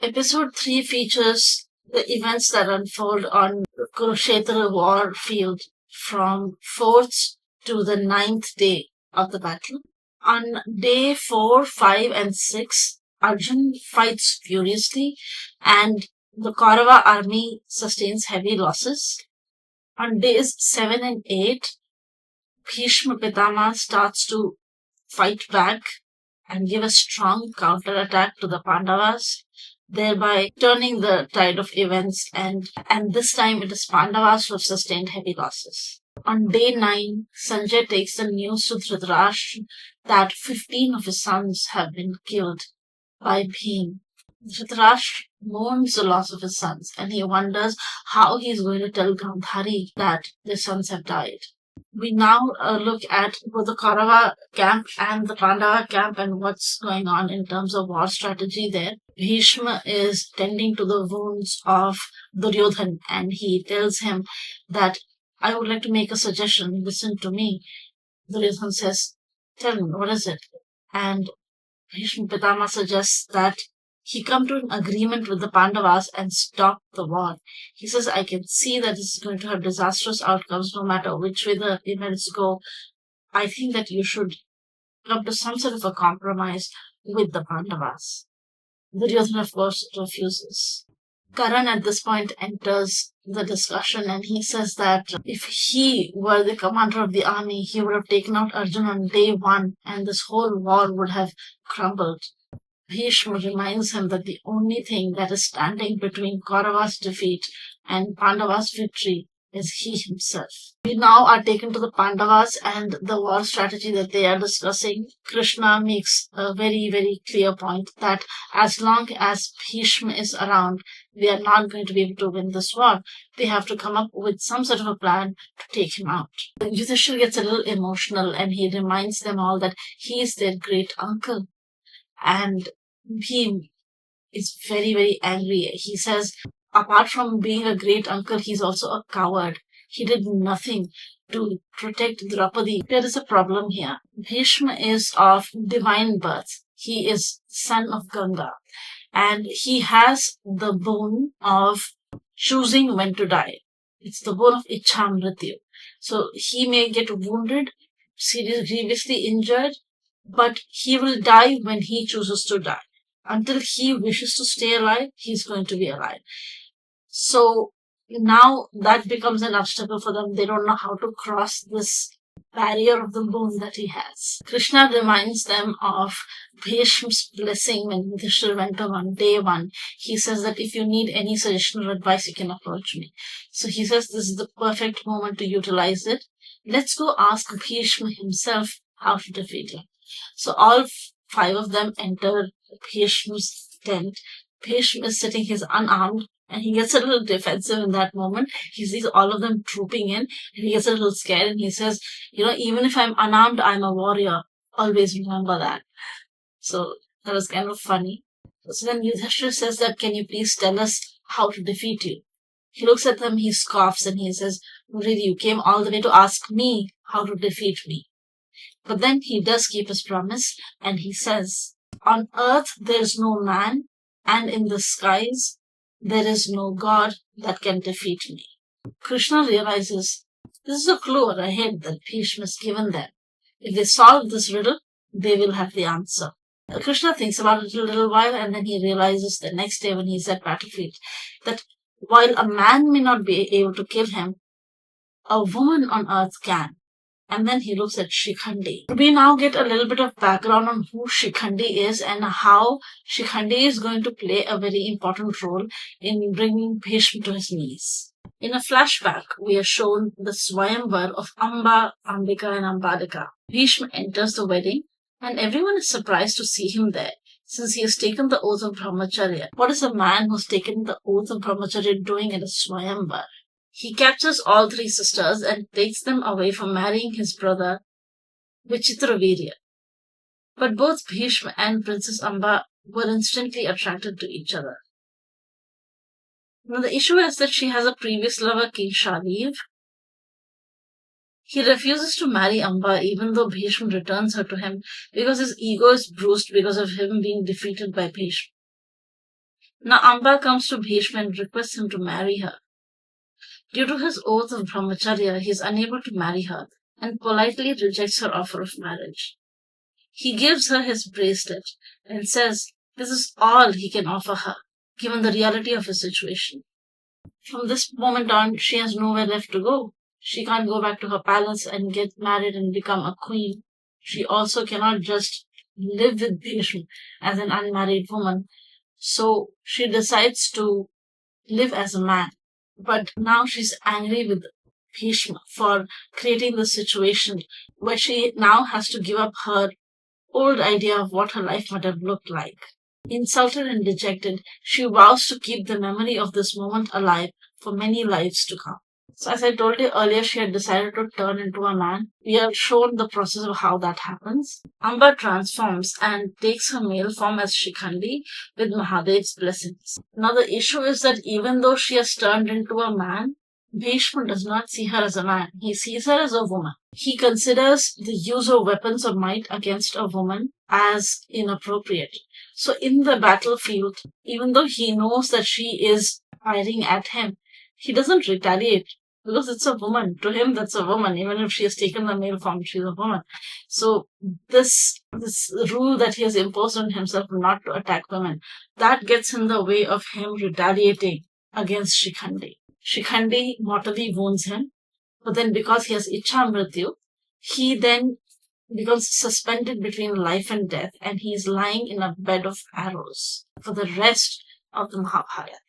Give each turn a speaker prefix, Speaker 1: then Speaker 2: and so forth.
Speaker 1: Episode 3 features the events that unfold on Kurukshetra war field from 4th to the 9th day of the battle. On day 4, 5, and 6, Arjun fights furiously and the Kaurava army sustains heavy losses. On days 7 and 8, Bhishma Pitama starts to fight back and give a strong counterattack to the Pandavas, thereby turning the tide of events, and this time it is Pandavas who have sustained heavy losses. On day 9, Sanjay takes the news to Dhritarashtra that 15 of his sons have been killed by Bhim. Dhritarashtra mourns the loss of his sons and he wonders how he is going to tell Gandhari that their sons have died. We now look at both the Kaurava camp and the Pandava camp and what's going on in terms of war strategy there. Bhishma is tending to the wounds of Duryodhan and he tells him that I would like to make a suggestion, listen to me. Duryodhan says, tell me, what is it? And Bhishma Pitama suggests that he come to an agreement with the Pandavas and stop the war. He says, I can see that this is going to have disastrous outcomes no matter which way the events go. I think that you should come to some sort of a compromise with the Pandavas. Duryodhana, of course, refuses. Karan at this point enters the discussion and he says that if he were the commander of the army, he would have taken out Arjun on day 1 and this whole war would have crumbled. Bhishma reminds him that the only thing that is standing between Kaurava's defeat and Pandava's victory is he himself. We now are taken to the Pandavas and the war strategy that they are discussing. Krishna makes a very, very clear point that as long as Bhishma is around, they are not going to be able to win this war. They have to come up with some sort of a plan to take him out. Yudhishthira gets a little emotional and he reminds them all that he is their great uncle. And Bhim is very, very angry. He says, apart from being a great uncle, he's also a coward. He did nothing to protect Draupadi. There is a problem here. Bhishma is of divine birth. He is son of Ganga. And he has the boon of choosing when to die. It's the boon of Ichhamrityu. So he may get wounded, grievously injured, but he will die when he chooses to die. Until he wishes to stay alive, he's going to be alive. So now that becomes an obstacle for them. They don't know how to cross this barrier of the boon that he has. Krishna reminds them of Bhishma's blessing when Yudhishthira went to him on day 1. He says that if you need any suggestion or advice, you can approach me. So he says this is the perfect moment to utilize it. Let's go ask Bhishma himself how to defeat him. So all 5 of them enter Bhishma's tent. Bhishma is sitting, he's unarmed, and he gets a little defensive in that moment. He sees all of them trooping in, and he gets a little scared, and he says, even if I'm unarmed, I'm a warrior. Always remember that. So that was kind of funny. So then Yudhishthira says that, can you please tell us how to defeat you? He looks at them, he scoffs, and he says, really, you came all the way to ask me how to defeat me. But then he does keep his promise, and he says, on earth there is no man, and in the skies there is no god that can defeat me. Krishna realizes this is a clue ahead that Bhishma has given them. If they solve this riddle, they will have the answer. Krishna thinks about it a little while and then he realizes the next day when he's at battlefield that while a man may not be able to kill him, a woman on earth can. And then he looks at Shikhandi. We now get a little bit of background on who Shikhandi is and how Shikhandi is going to play a very important role in bringing Bhishma to his knees. In a flashback, we are shown the Swayamvar of Amba, Ambika and Ambadika. Bhishma enters the wedding and everyone is surprised to see him there since he has taken the oath of Brahmacharya. What is a man who's taken the oath of Brahmacharya doing at a Swayamvar? He captures all 3 sisters and takes them away from marrying his brother, Vichitravirya. But both Bhishma and Princess Amba were instantly attracted to each other. Now the issue is that she has a previous lover, King Shaliv. He refuses to marry Amba even though Bhishma returns her to him because his ego is bruised because of him being defeated by Bhishma. Now Amba comes to Bhishma and requests him to marry her. Due to his oath of brahmacharya, he is unable to marry her and politely rejects her offer of marriage. He gives her his bracelet and says this is all he can offer her, given the reality of his situation. From this moment on, she has nowhere left to go. She can't go back to her palace and get married and become a queen. She also cannot just live with Bhishma as an unmarried woman. So she decides to live as a man. But now she's angry with Bhishma for creating the situation where she now has to give up her old idea of what her life might have looked like. Insulted and dejected, she vows to keep the memory of this moment alive for many lives to come. So, as I told you earlier, she had decided to turn into a man. We are shown the process of how that happens. Amba transforms and takes her male form as Shikhandi with Mahadev's blessings. Now, the issue is that even though she has turned into a man, Bhishma does not see her as a man. He sees her as a woman. He considers the use of weapons of might against a woman as inappropriate. So in the battlefield, even though he knows that she is firing at him, he doesn't retaliate because it's a woman. To him, that's a woman. Even if she has taken the male form, she's a woman. So this rule that he has imposed on himself not to attack women, that gets in the way of him retaliating against Shikhandi. Shikhandi mortally wounds him, but then because he has Ichha Mrityu, he then becomes suspended between life and death, and he is lying in a bed of arrows for the rest of the Mahabharata.